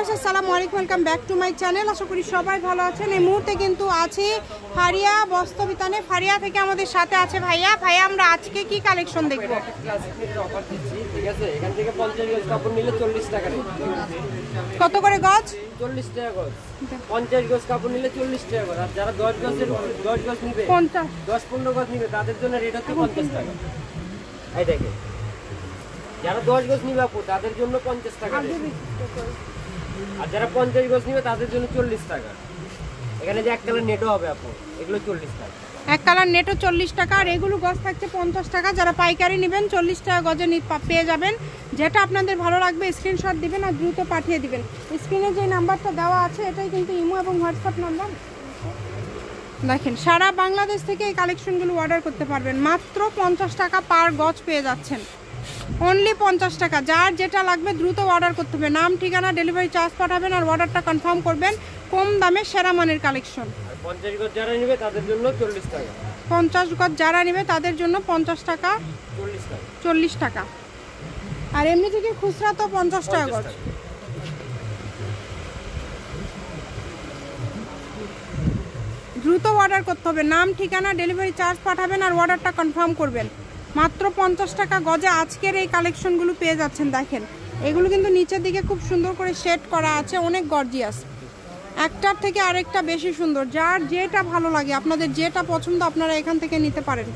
Viewers আসসালামু আলাইকুম, welcome back to my channel. আশা করি সবাই ভালো আছেন। এই মুহূর্তে কিন্তু আছি ফারিয়া বস্ত্রবিতানে। ফারিয়া থেকে আমাদের সাথে আছে ভাইয়া। ভাইয়া, আমরা আজকে কি কালেকশন দেখবো? অফার দিচ্ছি, ঠিক আছে? এখান থেকে 50 গজ কাপড় নিলে 40 টাকা রেট। কত করে গজ? 40 টাকা গজ। 50 গজ কাপড় নিলে 40 টাকা গজ। আর যারা 10 গজ নিবে, 10-15 গজ নিবে, তাদের জন্য রেট হচ্ছে 50 টাকা। এই দেখেন, যারা 10 গজ নিবে আপু, তাদের জন্য 50 টাকা রেট। আর যারা 50 গজ নিবে, তাদের জন্য 40 টাকা। এখানে যে এক কালার নেটও হবে আপু, এগুলো 40 টাকা। এক কালার নেটও 40 টাকা, আর এগুলো গজ থাকছে 50 টাকা। যারা পাইকারি নেবেন 40 টাকা গজে পেয়ে যাবেন। যেটা আপনাদের ভালো লাগবে স্ক্রিনশট দিবেন আর দ্রুত পাঠিয়ে দিবেন। স্ক্রিনে যে নাম্বারটা দেওয়া আছে এটাই কিন্তু ইমো এবং হোয়াটসঅ্যাপ নাম্বার। দেখেন, সারা বাংলাদেশ থেকে এই কালেকশনগুলো অর্ডার করতে পারবেন। মাত্র 50 টাকা পার গজ পেয়ে যাচ্ছেন, অনলি 50 টাকা। যার যেটা লাগবে দ্রুত অর্ডার করতে হবে। নাম, ঠিকানা, ডেলিভারি চার্জ পাঠাবেন আর অর্ডারটা কনফার্ম করবেন। কম দামে সেরা মানের কালেকশন। 50 গজ যারা নেবে তাদের জন্য 40 টাকা। 50 গজ যারা নেবে তাদের জন্য 50 টাকা, 40 টাকা। আর এমনি থেকে খুচরা তো 50 টাকা গজ। দ্রুত অর্ডার করতে হবে। নাম, ঠিকানা, ডেলিভারি চার্জ পাঠাবেন আর অর্ডারটা কনফার্ম করবেন। মাত্র 50 টাকা গজে আজকের এই কালেকশনগুলো পেয়ে যাচ্ছেন। দেখেন, এগুলো কিন্তু নিচের দিকে খুব সুন্দর করে সেট করা আছে, অনেক গর্জিয়াস। একটার থেকে আরেকটা বেশি সুন্দর। যার যেটা ভালো লাগে, আপনাদের যেটা পছন্দ আপনারা এখান থেকে নিতে পারেন।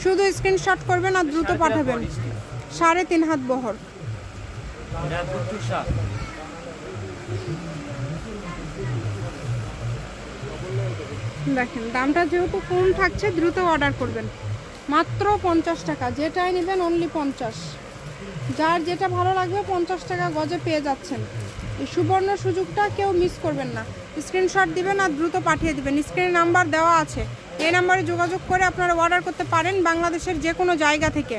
শুধু স্ক্রিনশট করবেন আর দ্রুত পাঠাবেন। 3.5 হাত বহর। দেখেন, দামটা যেহেতু কম থাকছে, দ্রুত অর্ডার করবেন। মাত্র 50 টাকা, যেটাই নেবেন অনলি 50। যার যেটা ভালো লাগবে 50 টাকা গজে পেয়ে যাচ্ছেন। এই সুবর্ণ সুযোগটা কেউ মিস করবেন না। স্ক্রিনশট দিবেন আর দ্রুত পাঠিয়ে দিবেন। স্ক্রিনে নাম্বার দেওয়া আছে, এই নাম্বারে যোগাযোগ করে আপনারা অর্ডার করতে পারেন বাংলাদেশের যে কোনো জায়গা থেকে।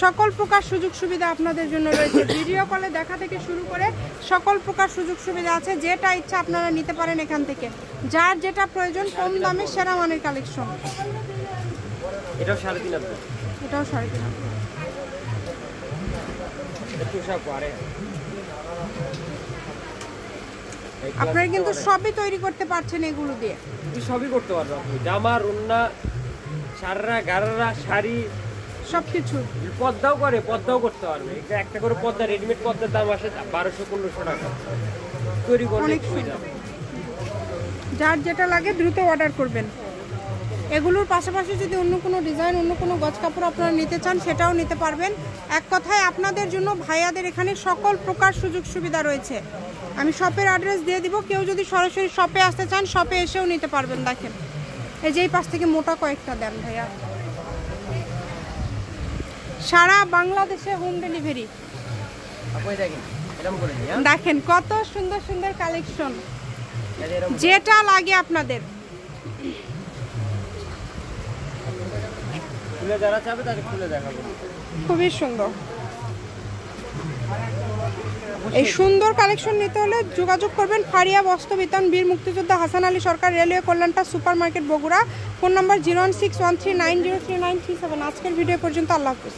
সকল প্রকার সুযোগ সুবিধা আপনাদের জন্য রয়েছে। ভিডিও কলে দেখা থেকে শুরু করে সকল প্রকার সুযোগ সুবিধা আছে। যেটা ইচ্ছা আপনারা নিতে পারেন এখান থেকে। যার যেটা প্রয়োজন, কম দামে সেরা মানের কালেকশন। এটাও 3.5। এটাও 3.5। আপনারা কিন্তু সবই তৈরি করতে পারছেন এগুলো দিয়ে। সবই করতে পারবো আপনি। জামা, ওড়না, সাররা, গাররা, শাড়ি, সবকিছু। পর্দাও করে, পর্দাও করতে পারবে। একটা করে পর্দা, রেডিমেড পর্দার দাম আসে 1200-1500 টাকা। তৈরি করলে যার যেটা লাগে দ্রুত অর্ডার করবেন। এগুলোর পাশাপাশি যদি অন্য কোনো ডিজাইন, অন্য কোনো গজ কাপড় আপনারা নিতে চান, সেটাও নিতে পারবেন। এক কথায় আপনাদের জন্য ভাইয়াদের এখানে সকল প্রকার সুযোগ সুবিধা রয়েছে। আমি শপের অ্যাড্রেস দিয়ে দিব। কেউ যদি সরাসরি শপে আসতে চান, শপে এসেও নিতে পারবেন। দেখেন, এই যে এই পাশ থেকে মোটা কয়েকটা দেন ভাইয়া। সারা বাংলাদেশে হোম ডেলিভারি। দেখেন কত সুন্দর সুন্দর কালেকশন, যেটা লাগে আপনাদের। যারা চাবে তাদের খুলে দেখাবো। খুবই সুন্দর। এই সুন্দর কালেকশন নিতে হলে যোগাযোগ করবেন ফারিয়া বস্ত্রবিতান, বীর মুক্তিযোদ্ধা হাসান আলী সরকার, রেলওয়ে কল্যাণটা, super market, Bogura. Phone number 016139039337। আজকের ভিডিও পর্যন্ত। আল্লাহ হাফেজ।